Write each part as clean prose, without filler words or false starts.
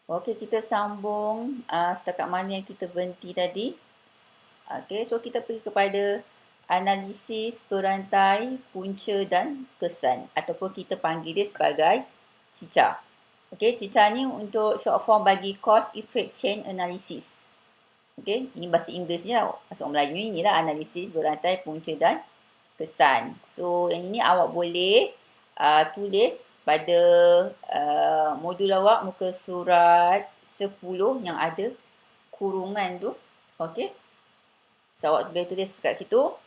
Okey, kita sambung setakat mana yang kita berhenti tadi. Okey, so kita pergi kepada analisis perantai, punca dan kesan ataupun kita panggil dia sebagai CICA. Okey, CICA ni untuk short form bagi Cause Effect Chain Analysis. Okey, ini bahasa Inggerisnya, bahasa orang Melayu ni lah analisis berantai, punca dan kesan. So, yang ini awak boleh tulis pada modul awak muka surat 10 yang ada kurungan tu. Okey. So, awak boleh tulis kat situ.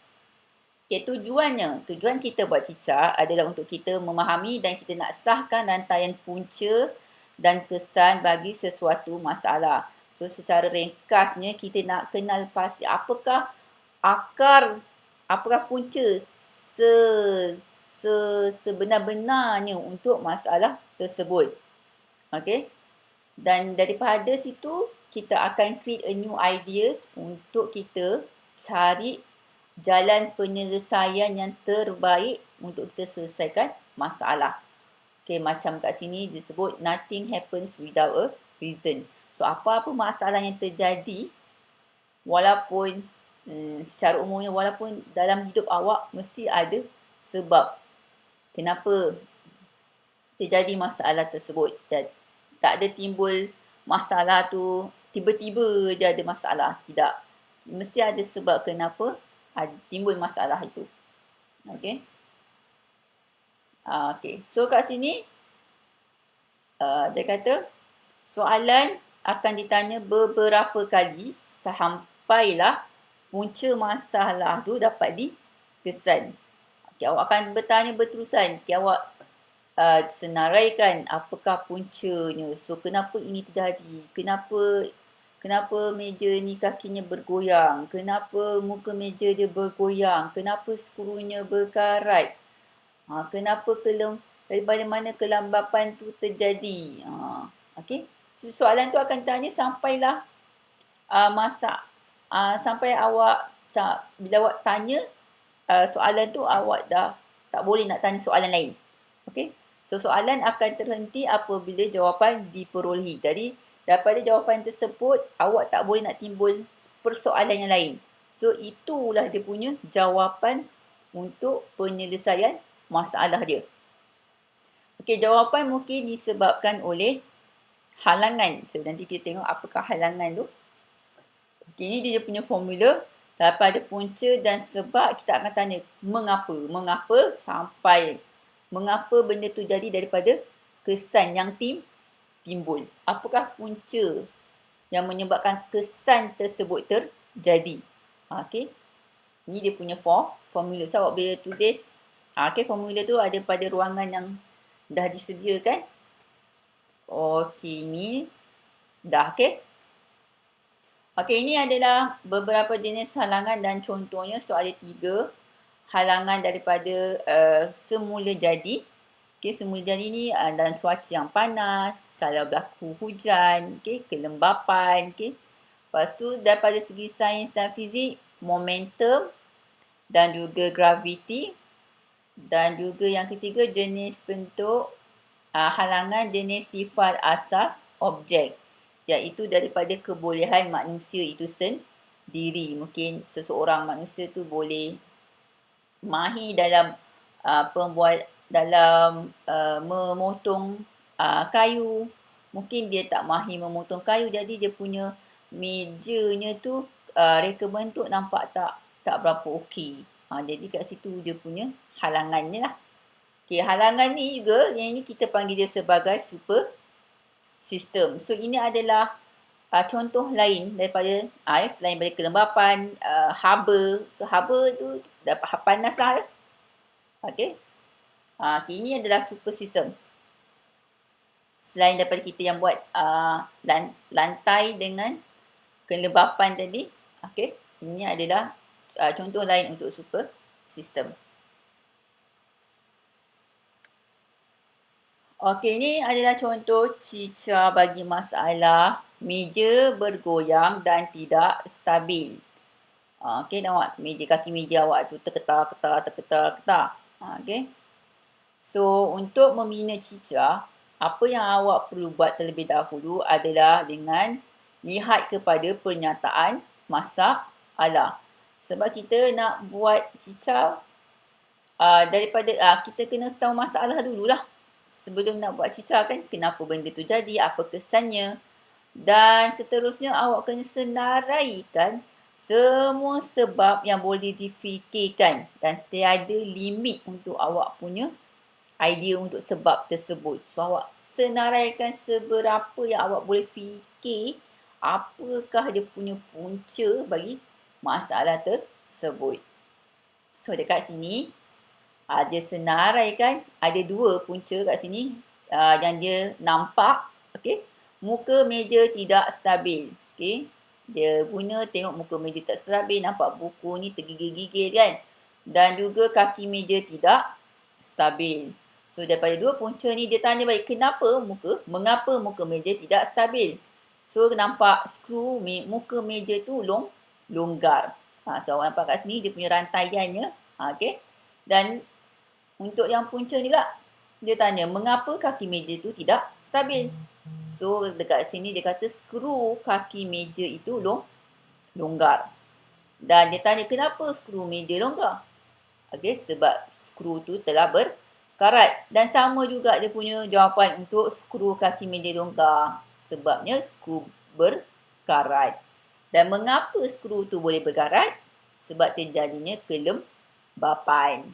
Okay, tujuan kita buat cicak adalah untuk kita memahami dan kita nak sahkan rantaian punca dan kesan bagi sesuatu masalah. So, secara ringkasnya kita nak kenal pasti apakah akar, apakah punca se, sebenar-benarnya untuk masalah tersebut. Okay. Dan daripada situ, kita akan create a new ideas untuk kita cari jalan penyelesaian yang terbaik untuk kita selesaikan masalah. Okay, macam kat sini disebut nothing happens without a reason. So, apa-apa masalah yang terjadi, walaupun secara umumnya, walaupun dalam hidup awak mesti ada sebab kenapa terjadi masalah tersebut. Dan tak ada timbul masalah tu tiba-tiba je ada masalah. Tidak. Mesti ada sebab kenapa timbul masalah itu. Okey. Okey. So kat sini dia kata soalan akan ditanya beberapa kali sampailah punca masalah tu dapat dikesan. Okay, awak akan bertanya berterusan. Okay, awak senaraikan apakah puncanya. So, kenapa ini terjadi? Kenapa meja ni kakinya bergoyang? Kenapa muka meja dia bergoyang? Kenapa skrunya berkarat? Kenapa daripada mana kelambapan tu terjadi? Okey. So, soalan tu akan tanya sampailah sampai awak bila awak tanya soalan tu awak dah tak boleh nak tanya soalan lain. Okey. So, soalan akan terhenti apabila jawapan diperolehi. Jadi, daripada jawapan tersebut, awak tak boleh nak timbul persoalan yang lain. So, itulah dia punya jawapan untuk penyelesaian masalah dia. Okey, jawapan mungkin disebabkan oleh halangan. So, nanti kita tengok apakah halangan tu. Okey, ini dia punya formula. Daripada punca dan sebab, kita akan tanya mengapa. Mengapa benda tu jadi daripada kesan yang timbul. Apakah punca yang menyebabkan kesan tersebut terjadi. Okey. Ini dia punya formula. So, awak boleh tulis. Okey, formula tu ada pada ruangan yang dah disediakan. Okey, ini dah. Okey. Okey, ini adalah beberapa jenis halangan dan contohnya. So, ada 3 halangan daripada semula jadi. Okay, semula jadi ni dalam cuaca yang panas, kalau berlaku hujan, okay, kelembapan. Okay. Lepas tu daripada segi sains dan fizik, momentum dan juga graviti. Dan juga yang ketiga jenis bentuk halangan jenis sifat asas objek. Iaitu daripada kebolehan manusia itu sendiri. Mungkin seseorang manusia tu boleh mahir dalam memotong kayu. Mungkin dia tak mahir memotong kayu, jadi dia punya mejanya tu reka bentuk nampak tak berapa okey. Jadi kat situ dia punya halangannya lah. Okay, halangan ni juga, yang ini kita panggil dia sebagai super sistem. So, ini adalah contoh lain daripada selain daripada kelembapan, haba. So, haba tu dapat panas lah. Okay. Ini adalah super sistem. Selain daripada kita yang buat lantai dengan kelembapan tadi. Okay. Ini adalah contoh lain untuk super sistem. Okey, ini adalah contoh cica bagi masalah meja bergoyang dan tidak stabil. Okey, nampak kaki meja awak tu terketar. Okey. So, untuk membina cica, apa yang awak perlu buat terlebih dahulu adalah dengan lihat kepada pernyataan masalah. Sebab kita nak buat cicak, kita kena tahu masalah dululah. Sebelum nak buat cicak kan, kenapa benda tu jadi, apa kesannya. Dan seterusnya awak kena senaraikan semua sebab yang boleh difikirkan dan tiada limit untuk awak punya idea untuk sebab tersebut. So awak senaraikan seberapa yang awak boleh fikir apakah dia punya punca bagi masalah tersebut. So dekat sini ada senaraikan, ada dua punca kat sini yang dia nampak. Okay. Muka meja tidak stabil. Okay. Dia guna tengok muka meja tak stabil. Nampak buku ni tergigil-gigil kan. Dan juga kaki meja tidak stabil. So daripada dua punca ni dia tanya balik mengapa muka meja tidak stabil. So nampak skru muka meja tu longgar. So awak nampak kat sini dia punya rantaiannya. Okay. Dan untuk yang punca ni pula, dia tanya mengapa kaki meja tu tidak stabil. So dekat sini dia kata skru kaki meja itu longgar. Dan dia tanya kenapa skru meja longgar. Okay, sebab skru tu telah berkarat. Dan sama juga dia punya jawapan untuk skru kaki meja longgar. Sebabnya skru berkarat. Dan mengapa skru tu boleh berkarat? Sebab terjadinya kelembapan.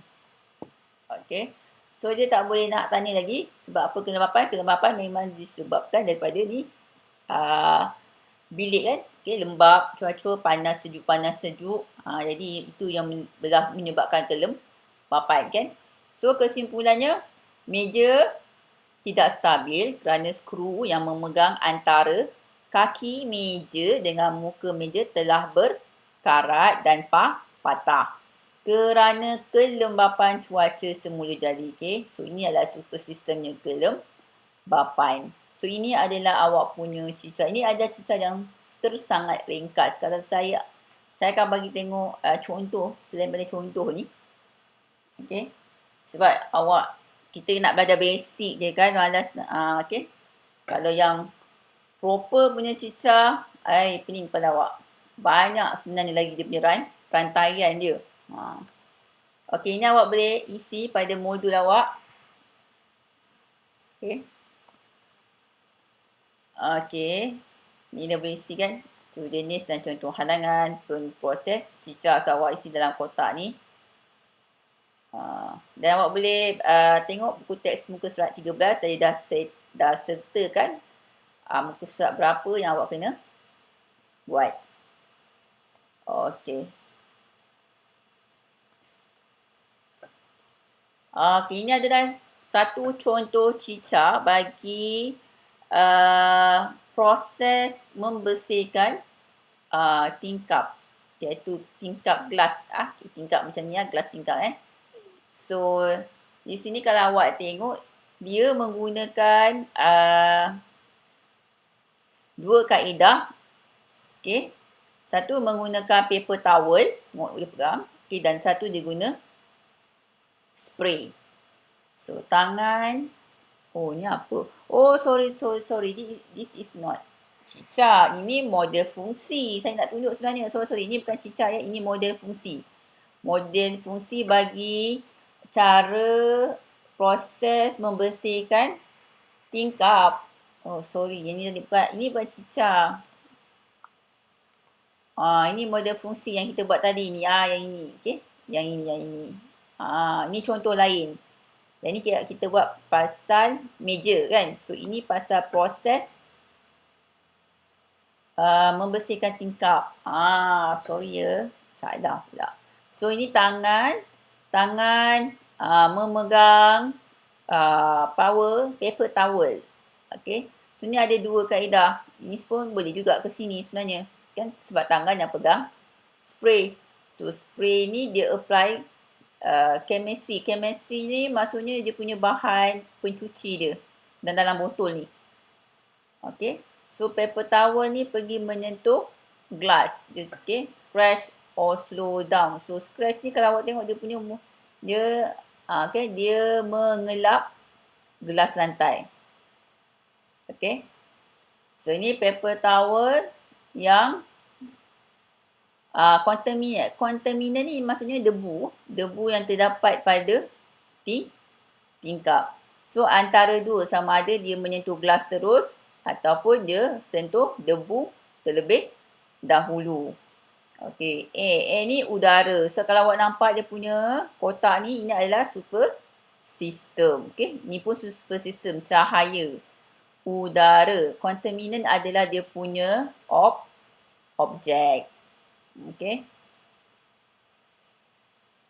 Okay. So dia tak boleh nak tanya lagi sebab apa kelembapan. Kelembapan memang disebabkan daripada ni bilik kan. Okay, lembap, cuaca panas sejuk. Jadi itu yang menyebabkan kelembapan kan. So kesimpulannya meja tidak stabil kerana skru yang memegang antara kaki meja dengan muka meja telah berkarat dan patah. Kerana kelembapan cuaca semula jadi. Okay. So ini adalah super sistemnya kelembapan. So ini adalah awak punya cicak. Ini ada cicak yang sangat ringkas. Kalau saya akan bagi tengok contoh selain daripada contoh ni. Okay. Sebab kita nak belajar basic je kan. Malas okay. Kalau yang proper punya cicak, pening pada awak. Banyak sebenarnya lagi dia punya rantaian dia. Okey, ini awak boleh isi pada modul awak. Okey. Ini dah boleh isi kan. So, jenis dan contoh halangan, proses cicak awak isi dalam kotak ni. Dan awak boleh tengok buku teks muka surat 13. Saya dah sertakan muka surat berapa yang awak kena buat. Okey. Ini adalah satu contoh cicak bagi proses membersihkan tingkap, iaitu tingkap gelas. Tingkap macam ni gelas tingkap kan. So di sini kalau awak tengok dia menggunakan dua kaedah. Okay. Satu menggunakan paper towel, dia pegang. Okay, dan satu dia guna spray. So tangan. Ni apa? Sorry. This is not cicak. Ini model fungsi. Saya nak tunjuk sebenarnya. Sorry. Ini bukan cicak ya. Ini model fungsi. Model fungsi bagi cara proses membersihkan tingkap. Sorry. Ini bukan cicak. Ini model fungsi yang kita buat tadi ni. Yang ini. Okay. Yang ini. Ini contoh lain. Dan ni kita buat pasal meja kan. So ini pasal proses membersihkan tingkap. Sorry ya. Salah pula. So ini tangan memegang paper towel. Okay. So ni ada dua kaedah. Ini pun boleh juga ke sini sebenarnya. Kan sebab tangan yang pegang spray. So spray ni dia apply chemistry. Chemistry ni maksudnya dia punya bahan pencuci dia. Dan dalam botol ni. Okay. So paper towel ni pergi menyentuh glass. Okay. Scratch or slow down. So scratch ni kalau awak tengok dia punya dia mengelap gelas lantai. Okay. So, ini paper towel yang kontaminan ni maksudnya debu. Debu yang terdapat pada tingkap. So, antara dua, sama ada dia menyentuh gelas terus ataupun dia sentuh debu terlebih dahulu. Okey, A ni udara. So, kalau awak nampak dia punya kotak ni, ini adalah super system. Okey, ni pun super system, cahaya. Udara. Kontaminan adalah dia punya objek. Okey.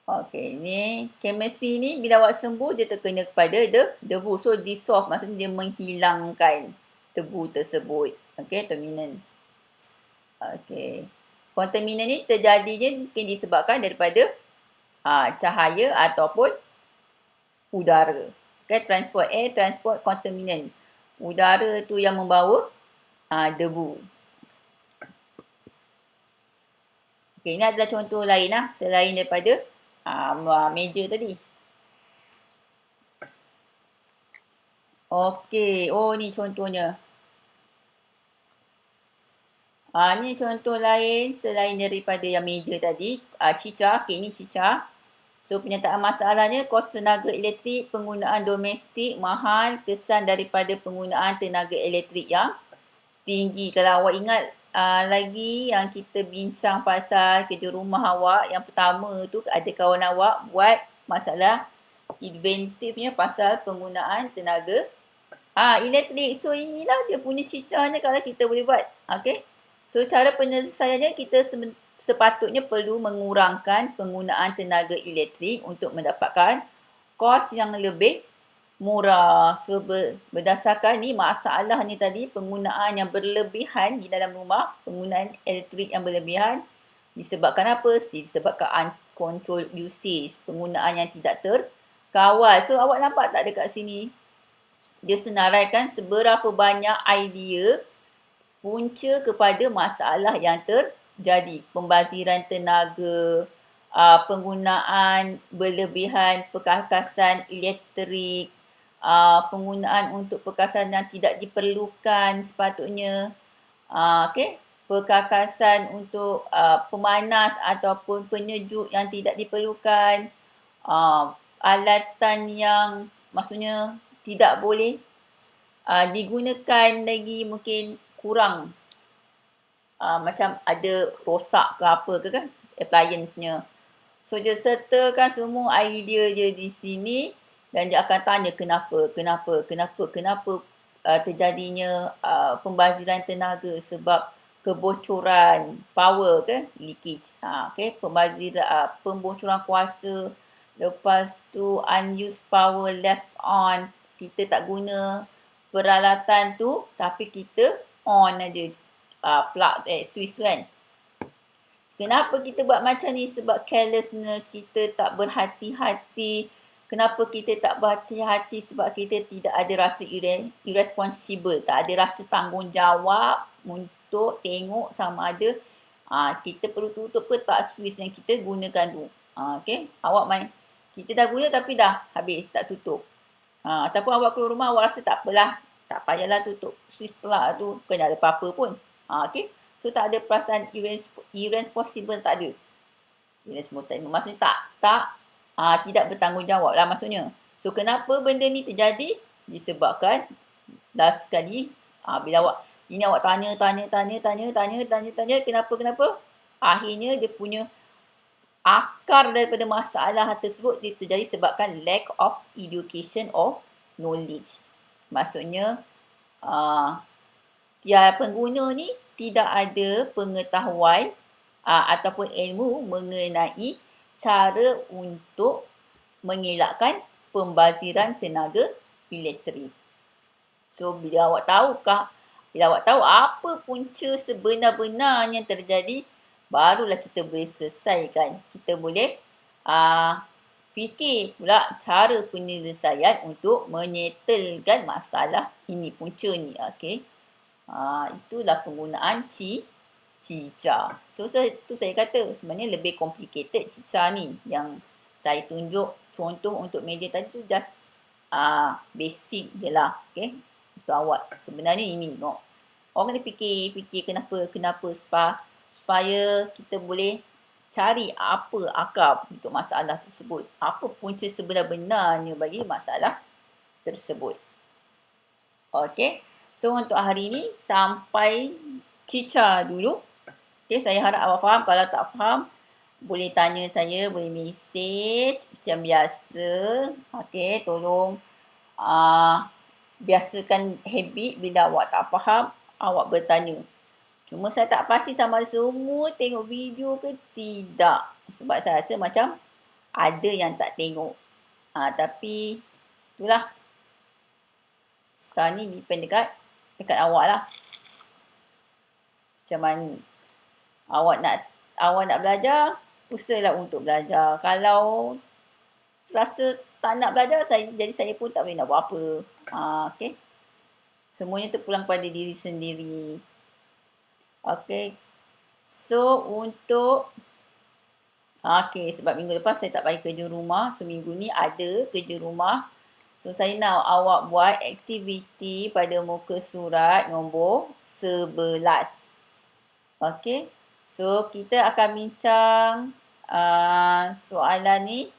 Okey, ni chemistry ni bila awak sembuh dia terkena kepada debu. So dissolve maksudnya dia menghilangkan debu tersebut. Okey, kontaminan. Okey. Kontaminan ni terjadinya mungkin disebabkan daripada cahaya ataupun udara. Okey, transport air, transport kontaminan. Udara tu yang membawa debu. Okey, ini adalah contoh lain selain daripada meja tadi. Okey, oh ni contohnya. Ni contoh lain selain daripada yang meja tadi. Cicah, okey ni cicah. So, penyataan masalahnya, kos tenaga elektrik, penggunaan domestik mahal, kesan daripada penggunaan tenaga elektrik yang tinggi. Kalau awak ingat lagi yang kita bincang pasal kerja rumah awak, yang pertama tu ada kawan awak buat masalah inventifnya pasal penggunaan tenaga elektrik. So, inilah dia punya cicahnya kalau kita boleh buat. Okay. So, cara penyelesaiannya kita sepatutnya perlu mengurangkan penggunaan tenaga elektrik untuk mendapatkan kos yang lebih murah. So, berdasarkan ni masalahnya tadi, penggunaan yang berlebihan di dalam rumah, penggunaan elektrik yang berlebihan disebabkan apa? Disebabkan uncontrolled usage, penggunaan yang tidak terkawal. So, awak nampak tak dekat sini? Dia senaraikan seberapa banyak idea punca kepada masalah yang terjadi. Pembaziran tenaga, penggunaan berlebihan perkakasan elektrik, penggunaan untuk perkakasan yang tidak diperlukan sepatutnya. Okay. Perkakasan untuk pemanas ataupun penyejuk yang tidak diperlukan. Alatan yang maksudnya tidak boleh digunakan lagi, mungkin kurang. Macam ada rosak ke apa ke kan appliance-nya. So, dia sertakan semua idea dia di sini dan dia akan tanya kenapa terjadinya pembaziran tenaga sebab kebocoran power ke leakage. Okay, pembocoran kuasa, lepas tu unused power left on, kita tak guna peralatan tu tapi kita on aja plug switch tu kan. Kenapa kita buat macam ni? Sebab carelessness, kita tak berhati-hati. Kenapa kita tak berhati-hati? Sebab kita tidak ada rasa irresponsible, tak ada rasa tanggungjawab untuk tengok sama ada kita perlu tutup ke tak switch yang kita gunakan tu. Okay, awak main, kita dah guna tapi dah habis tak tutup. Ataupun awak keluar rumah, awak rasa tak apalah, tak payahlah tutup switch plug tu, bukan ada apa-apa pun. Okay. So, tak ada perasaan irresponsible, tak ada. Irresponsible maksudnya tidak bertanggungjawab lah maksudnya. So, kenapa benda ni terjadi? Disebabkan last sekali, bila awak tanya, kenapa? Akhirnya dia punya akar daripada masalah tersebut dia terjadi sebabkan lack of education or knowledge. Maksudnya, pengguna ni tidak ada pengetahuan ataupun ilmu mengenai cara untuk mengelakkan pembaziran tenaga elektrik. So, bila awak tahu apa punca sebenar-benarnya terjadi, barulah kita boleh selesaikan. Kita boleh fikir pula cara penyelesaian untuk menyetelkan masalah ini, punca ni. Okay. Itulah penggunaan cicah. So, itu saya kata sebenarnya lebih complicated cicah ni. Yang saya tunjuk contoh untuk media tadi tu just basic je lah. Okay. untuk awak. Sebenarnya ini tengok. Orang kena fikir kenapa supaya kita boleh cari apa akar untuk masalah tersebut. Apa punca sebenar-benarnya bagi masalah tersebut. Okey. So untuk hari ini sampai cica dulu. Okey, saya harap awak faham. Kalau tak faham, boleh tanya saya, boleh mesej macam biasa. Okey, tolong biasakan habit bila awak tak faham, awak bertanya. Cuma saya tak pasti sama ada semua tengok video ke tidak. Sebab saya rasa macam ada yang tak tengok. Tapi itulah. Sekarang ni depend dekat awak lah. Macam mana. Awak nak belajar, usahalah untuk belajar. Kalau rasa tak nak belajar, jadi saya pun tak boleh nak buat apa. Okay. Semuanya terpulang pada diri sendiri. Okay. So, untuk sebab minggu lepas saya tak bagi kerja rumah. So, minggu ni ada kerja rumah. So, saya nak awak buat aktiviti pada muka surat nombor 11. Okay. So, kita akan bincang soalan ni.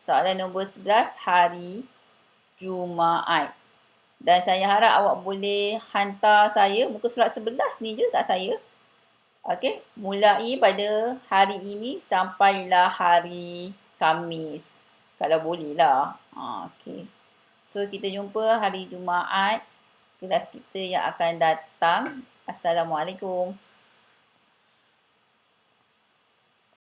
Soalan nombor 11 hari Jumaat. Dan saya harap awak boleh hantar saya muka surat 11 ni je kat saya. Okey, mulai pada hari ini sampailah hari Khamis. Kalau boleh lah. Okey. So, kita jumpa hari Jumaat. Kelas kita yang akan datang. Assalamualaikum.